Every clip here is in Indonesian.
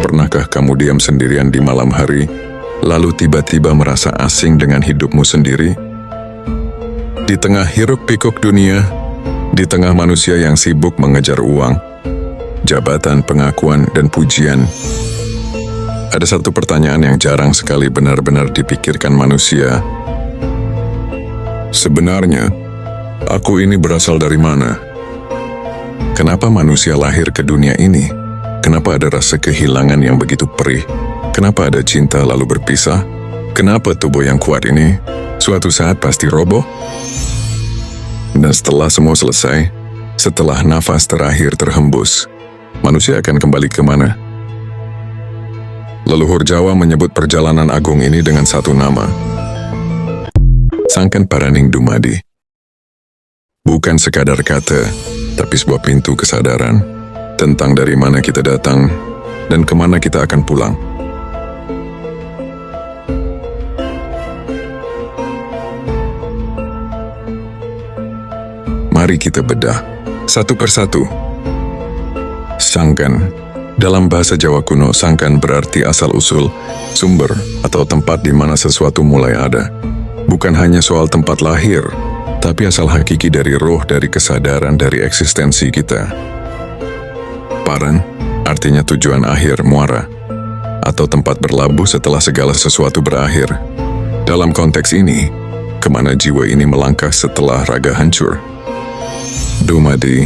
Pernahkah kamu diam sendirian di malam hari, lalu tiba-tiba merasa asing dengan hidupmu sendiri? Di tengah hiruk-pikuk dunia, di tengah manusia yang sibuk mengejar uang, jabatan, pengakuan, dan pujian, ada satu pertanyaan yang jarang sekali benar-benar dipikirkan manusia. Sebenarnya, aku ini berasal dari mana? Kenapa manusia lahir ke dunia ini? Kenapa ada rasa kehilangan yang begitu perih? Kenapa ada cinta lalu berpisah? Kenapa tubuh yang kuat ini suatu saat pasti roboh? Dan setelah semua selesai, setelah nafas terakhir terhembus, manusia akan kembali kemana? Leluhur Jawa menyebut perjalanan agung ini dengan satu nama, Sangkan Paraning Dumadi. Bukan sekadar kata, tapi sebuah pintu kesadaran tentang dari mana kita datang dan kemana kita akan pulang. Mari kita bedah satu persatu. Sangkan. Dalam bahasa Jawa kuno, sangkan berarti asal-usul, sumber, atau tempat di mana sesuatu mulai ada. Bukan hanya soal tempat lahir, tapi asal hakiki dari roh, dari kesadaran, dari eksistensi kita. Paran artinya tujuan akhir, muara, atau tempat berlabuh setelah segala sesuatu berakhir. Dalam konteks ini, kemana jiwa ini melangkah setelah raga hancur? Dumadi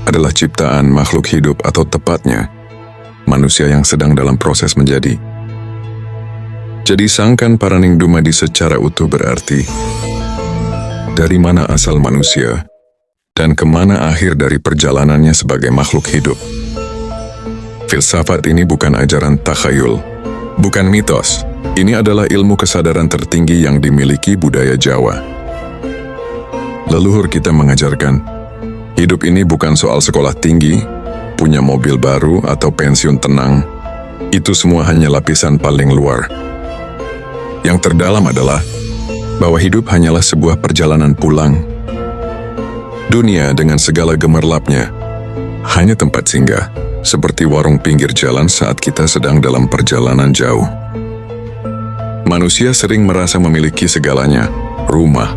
adalah ciptaan makhluk hidup, atau tepatnya, manusia yang sedang dalam proses menjadi. Jadi Sangkan Paraning Dumadi secara utuh berarti, dari mana asal manusia, dan kemana akhir dari perjalanannya sebagai makhluk hidup. Filsafat ini bukan ajaran takhayul, bukan mitos. Ini adalah ilmu kesadaran tertinggi yang dimiliki budaya Jawa. Leluhur kita mengajarkan, hidup ini bukan soal sekolah tinggi, punya mobil baru, atau pensiun tenang. Itu semua hanya lapisan paling luar. Yang terdalam adalah bahwa hidup hanyalah sebuah perjalanan pulang. Dunia dengan segala gemerlapnya hanya tempat singgah, seperti warung pinggir jalan saat kita sedang dalam perjalanan jauh. Manusia sering merasa memiliki segalanya, rumah,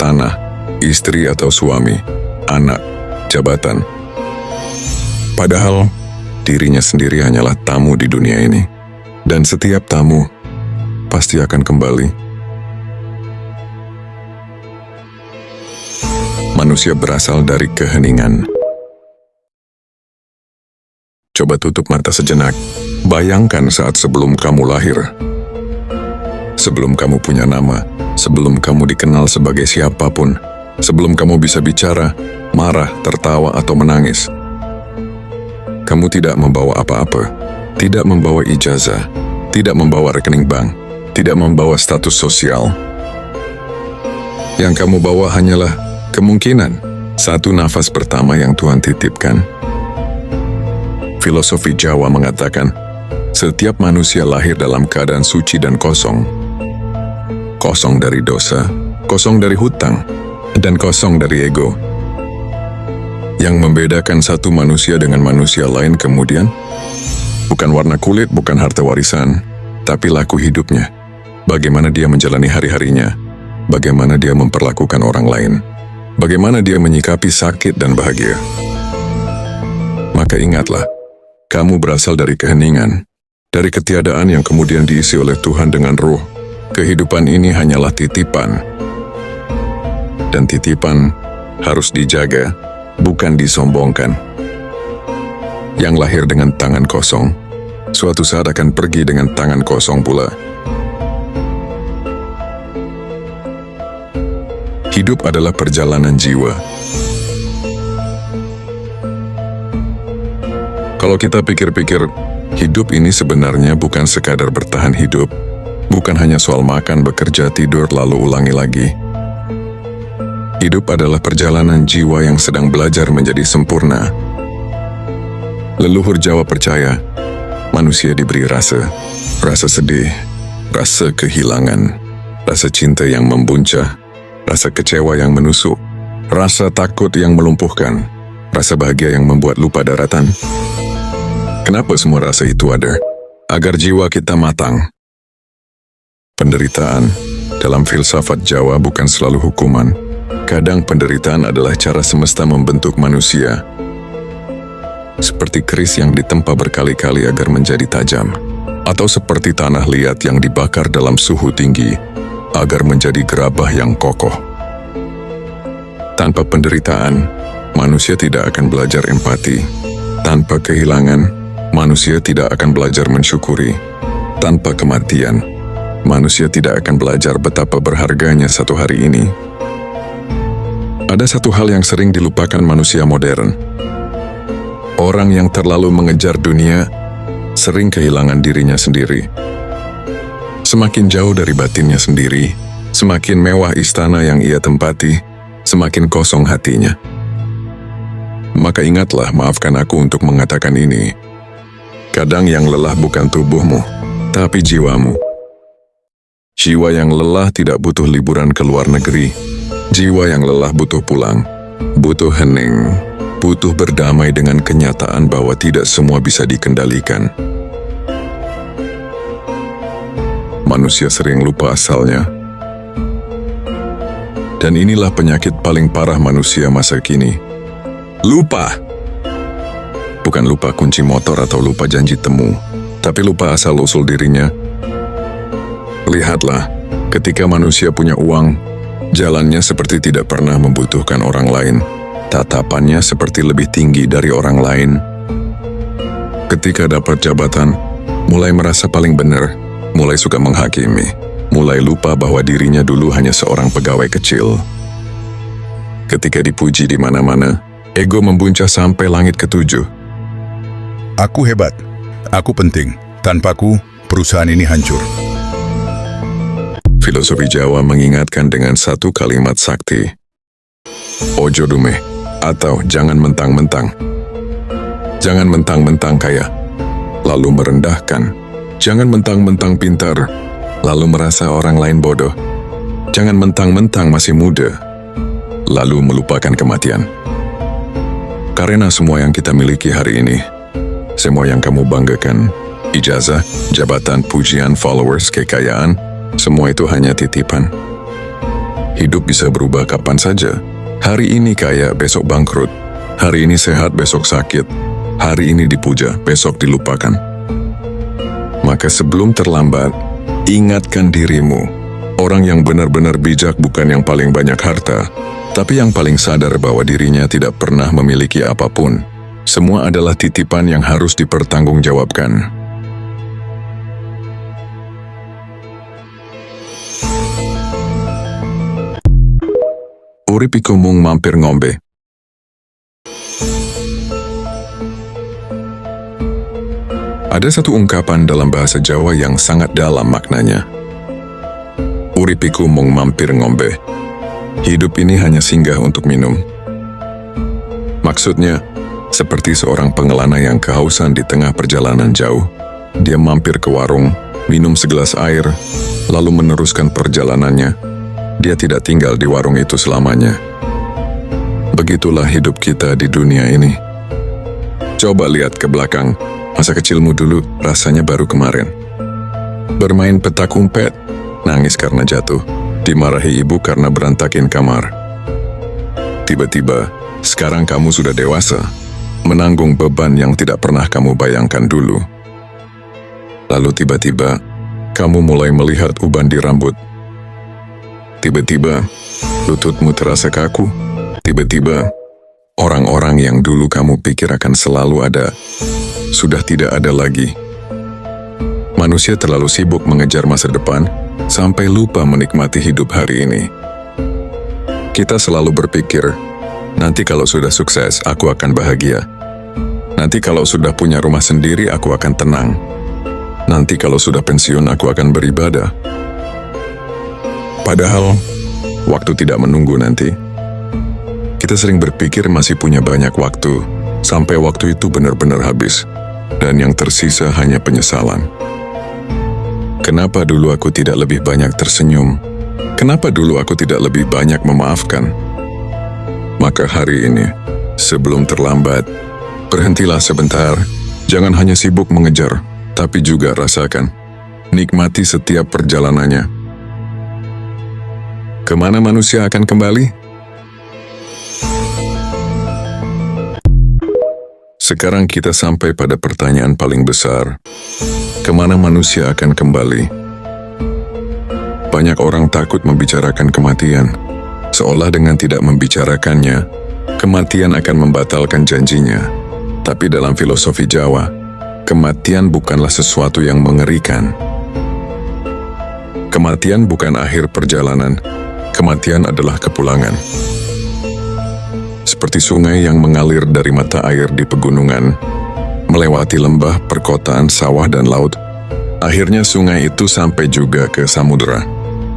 tanah, istri atau suami, anak, jabatan. Padahal, dirinya sendiri hanyalah tamu di dunia ini. Dan setiap tamu pasti akan kembali. Manusia berasal dari keheningan. Coba tutup mata sejenak. Bayangkan saat sebelum kamu lahir. Sebelum kamu punya nama, sebelum kamu dikenal sebagai siapapun, sebelum kamu bisa bicara, marah, tertawa, atau menangis. Kamu tidak membawa apa-apa, tidak membawa ijazah, tidak membawa rekening bank, tidak membawa status sosial. Yang kamu bawa hanyalah kemungkinan, satu nafas pertama yang Tuhan titipkan. Filosofi Jawa mengatakan, setiap manusia lahir dalam keadaan suci dan kosong. Kosong dari dosa, kosong dari hutang, dan kosong dari ego. Yang membedakan satu manusia dengan manusia lain kemudian, bukan warna kulit, bukan harta warisan, tapi laku hidupnya. Bagaimana dia menjalani hari-harinya, bagaimana dia memperlakukan orang lain, bagaimana dia menyikapi sakit dan bahagia. Maka ingatlah, kamu berasal dari keheningan, dari ketiadaan yang kemudian diisi oleh Tuhan dengan roh. Kehidupan ini hanyalah titipan. Dan titipan harus dijaga, bukan disombongkan. Yang lahir dengan tangan kosong, suatu saat akan pergi dengan tangan kosong pula. Hidup adalah perjalanan jiwa. Kalau kita pikir-pikir, hidup ini sebenarnya bukan sekadar bertahan hidup, bukan hanya soal makan, bekerja, tidur, lalu ulangi lagi. Hidup adalah perjalanan jiwa yang sedang belajar menjadi sempurna. Leluhur Jawa percaya, manusia diberi rasa sedih, rasa kehilangan, rasa cinta yang membuncah, rasa kecewa yang menusuk, rasa takut yang melumpuhkan, rasa bahagia yang membuat lupa daratan. Kenapa semua rasa itu ada? Agar jiwa kita matang. Penderitaan dalam filsafat Jawa bukan selalu hukuman. Kadang penderitaan adalah cara semesta membentuk manusia. Seperti keris yang ditempa berkali-kali agar menjadi tajam. Atau seperti tanah liat yang dibakar dalam suhu tinggi agar menjadi gerabah yang kokoh. Tanpa penderitaan, manusia tidak akan belajar empati. Tanpa kehilangan, manusia tidak akan belajar mensyukuri. Tanpa kematian, manusia tidak akan belajar betapa berharganya satu hari ini. Ada satu hal yang sering dilupakan manusia modern. Orang yang terlalu mengejar dunia sering kehilangan dirinya sendiri. Semakin jauh dari batinnya sendiri, semakin mewah istana yang ia tempati, semakin kosong hatinya. Maka ingatlah, maafkan aku untuk mengatakan ini. Kadang yang lelah bukan tubuhmu, tapi jiwamu. Jiwa yang lelah tidak butuh liburan ke luar negeri. Jiwa yang lelah butuh pulang, butuh hening, butuh berdamai dengan kenyataan bahwa tidak semua bisa dikendalikan. Manusia sering lupa asalnya. Dan inilah penyakit paling parah manusia masa kini. Lupa! Bukan lupa kunci motor atau lupa janji temu, tapi lupa asal-usul dirinya. Lihatlah, ketika manusia punya uang, jalannya seperti tidak pernah membutuhkan orang lain. Tatapannya seperti lebih tinggi dari orang lain. Ketika dapat jabatan, mulai merasa paling benar, mulai suka menghakimi, mulai lupa bahwa dirinya dulu hanya seorang pegawai kecil. Ketika dipuji di mana-mana, ego membuncah sampai langit ketujuh. Aku hebat, aku penting, tanpaku perusahaan ini hancur. Filosofi Jawa mengingatkan dengan satu kalimat sakti. Ojo dumeh, atau jangan mentang-mentang. Jangan mentang-mentang kaya, lalu merendahkan. Jangan mentang-mentang pintar, lalu merasa orang lain bodoh. Jangan mentang-mentang masih muda, lalu melupakan kematian. Karena semua yang kita miliki hari ini, semua yang kamu banggakan, ijazah, jabatan, pujian, followers, kekayaan, semua itu hanya titipan. Hidup bisa berubah kapan saja. Hari ini kaya, besok bangkrut. Hari ini sehat, besok sakit. Hari ini dipuja, besok dilupakan. Maka sebelum terlambat, ingatkan dirimu. Orang yang benar-benar bijak bukan yang paling banyak harta, tapi yang paling sadar bahwa dirinya tidak pernah memiliki apapun. Semua adalah titipan yang harus dipertanggungjawabkan. Urip iku mung mampir ngombe. Ada satu ungkapan dalam bahasa Jawa yang sangat dalam maknanya. Urip iku mung mampir ngombe. Hidup ini hanya singgah untuk minum. Maksudnya, seperti seorang pengelana yang kehausan di tengah perjalanan jauh. Dia mampir ke warung, minum segelas air, lalu meneruskan perjalanannya. Dia tidak tinggal di warung itu selamanya. Begitulah hidup kita di dunia ini. Coba lihat ke belakang. Masa kecilmu dulu rasanya baru kemarin. Bermain petak umpet, nangis karena jatuh, dimarahi ibu karena berantakin kamar. Tiba-tiba, sekarang kamu sudah dewasa, menanggung beban yang tidak pernah kamu bayangkan dulu. Lalu tiba-tiba, kamu mulai melihat uban di rambut. Tiba-tiba, lututmu terasa kaku. Tiba-tiba, orang-orang yang dulu kamu pikir akan selalu ada, sudah tidak ada lagi. Manusia terlalu sibuk mengejar masa depan, sampai lupa menikmati hidup hari ini. Kita selalu berpikir, nanti kalau sudah sukses, aku akan bahagia. Nanti kalau sudah punya rumah sendiri, aku akan tenang. Nanti kalau sudah pensiun, aku akan beribadah. Padahal, waktu tidak menunggu nanti. Kita sering berpikir masih punya banyak waktu, sampai waktu itu benar-benar habis, dan yang tersisa hanya penyesalan. Kenapa dulu aku tidak lebih banyak tersenyum? Kenapa dulu aku tidak lebih banyak memaafkan? Maka hari ini, sebelum terlambat, berhentilah sebentar. Jangan hanya sibuk mengejar, tapi juga rasakan. Nikmati setiap perjalanannya. Kemana manusia akan kembali? Sekarang kita sampai pada pertanyaan paling besar. Kemana manusia akan kembali? Banyak orang takut membicarakan kematian. Seolah dengan tidak membicarakannya, kematian akan membatalkan janjinya. Tapi dalam filosofi Jawa, kematian bukanlah sesuatu yang mengerikan. Kematian bukan akhir perjalanan. Kematian adalah kepulangan. Seperti sungai yang mengalir dari mata air di pegunungan, melewati lembah, perkotaan, sawah, dan laut. Akhirnya sungai itu sampai juga ke samudera.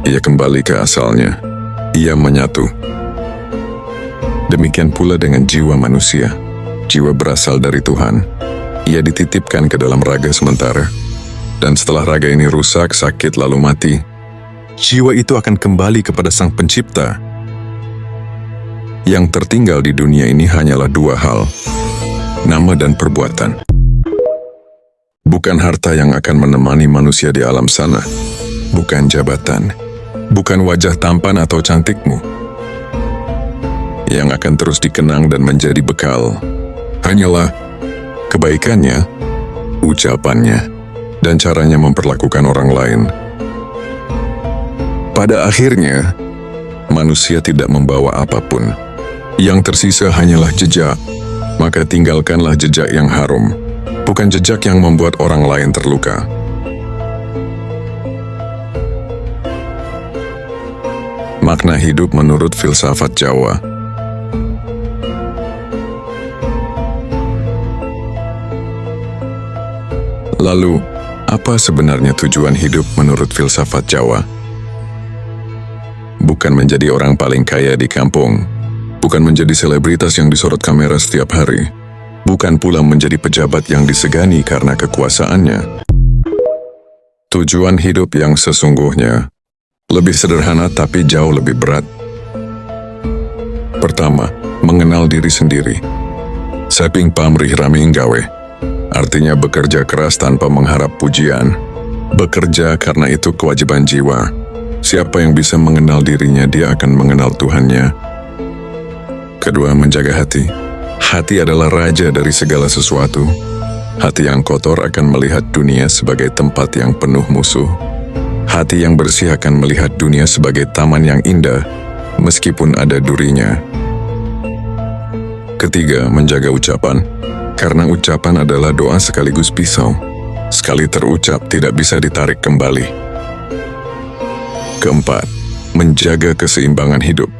Ia kembali ke asalnya. Ia menyatu. Demikian pula dengan jiwa manusia. Jiwa berasal dari Tuhan. Ia dititipkan ke dalam raga sementara. Dan setelah raga ini rusak, sakit, lalu mati, jiwa itu akan kembali kepada Sang Pencipta. Yang tertinggal di dunia ini hanyalah dua hal: nama dan perbuatan. Bukan harta yang akan menemani manusia di alam sana. Bukan jabatan. Bukan wajah tampan atau cantikmu. Yang akan terus dikenang dan menjadi bekal hanyalah kebaikannya, ucapannya, dan caranya memperlakukan orang lain. Pada akhirnya, manusia tidak membawa apapun. Yang tersisa hanyalah jejak. Maka tinggalkanlah jejak yang harum, bukan jejak yang membuat orang lain terluka. Makna hidup menurut filsafat Jawa. Lalu, apa sebenarnya tujuan hidup menurut filsafat Jawa? Bukan menjadi orang paling kaya di kampung, bukan menjadi selebritas yang disorot kamera setiap hari, bukan pula menjadi pejabat yang disegani karena kekuasaannya. Tujuan hidup yang sesungguhnya lebih sederhana tapi jauh lebih berat. Pertama, mengenal diri sendiri. Saping pamrih raming gawe. Artinya bekerja keras tanpa mengharap pujian. Bekerja karena itu kewajiban jiwa. Siapa yang bisa mengenal dirinya, dia akan mengenal Tuhannya. Kedua, menjaga hati. Hati adalah raja dari segala sesuatu. Hati yang kotor akan melihat dunia sebagai tempat yang penuh musuh. Hati yang bersih akan melihat dunia sebagai taman yang indah, meskipun ada durinya. Ketiga, menjaga ucapan. Karena ucapan adalah doa sekaligus pisau. Sekali terucap, tidak bisa ditarik kembali. Keempat, menjaga keseimbangan hidup.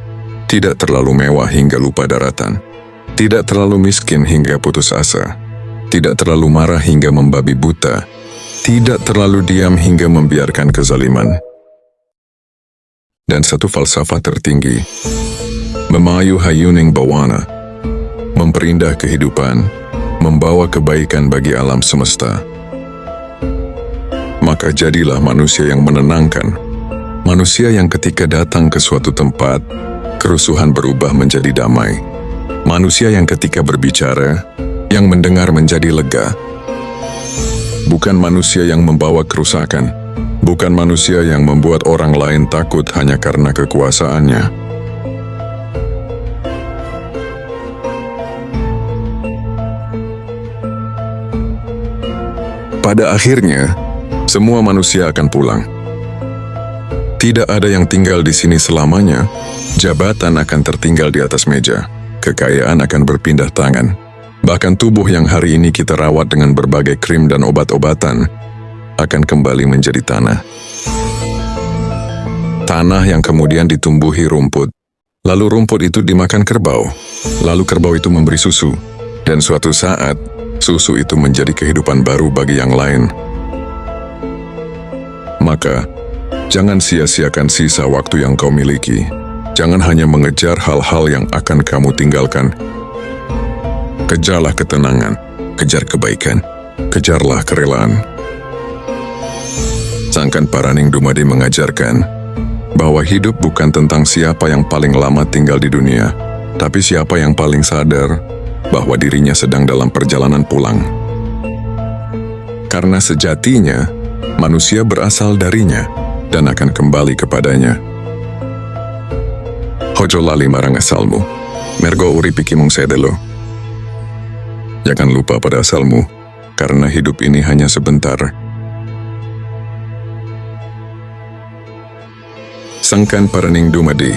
Tidak terlalu mewah hingga lupa daratan. Tidak terlalu miskin hingga putus asa. Tidak terlalu marah hingga membabi buta. Tidak terlalu diam hingga membiarkan kezaliman. Dan satu falsafah tertinggi, memayu hayuning bawana, memperindah kehidupan, membawa kebaikan bagi alam semesta. Maka jadilah manusia yang menenangkan, manusia yang ketika datang ke suatu tempat, kerusuhan berubah menjadi damai, manusia yang ketika berbicara, yang mendengar menjadi lega. Bukan manusia yang membawa kerusakan, bukan manusia yang membuat orang lain takut hanya karena kekuasaannya. Pada akhirnya, semua manusia akan pulang. Tidak ada yang tinggal di sini selamanya. Jabatan akan tertinggal di atas meja, kekayaan akan berpindah tangan. Bahkan tubuh yang hari ini kita rawat dengan berbagai krim dan obat-obatan akan kembali menjadi tanah. Tanah yang kemudian ditumbuhi rumput. Lalu rumput itu dimakan kerbau. Lalu kerbau itu memberi susu. Dan suatu saat, susu itu menjadi kehidupan baru bagi yang lain. Maka, jangan sia-siakan sisa waktu yang kau miliki. Jangan hanya mengejar hal-hal yang akan kamu tinggalkan. Kejarlah ketenangan, kejar kebaikan, kejarlah kerelaan. Sangkan Paraning Dumadi mengajarkan, bahwa hidup bukan tentang siapa yang paling lama tinggal di dunia, tapi siapa yang paling sadar bahwa dirinya sedang dalam perjalanan pulang. Karena sejatinya, manusia berasal darinya dan akan kembali kepadanya. Hojo lali marang asalmu, mergo urip iki mung sedelo. Jangan lupa pada asalmu, karena hidup ini hanya sebentar. Sangkan paraning dumadi,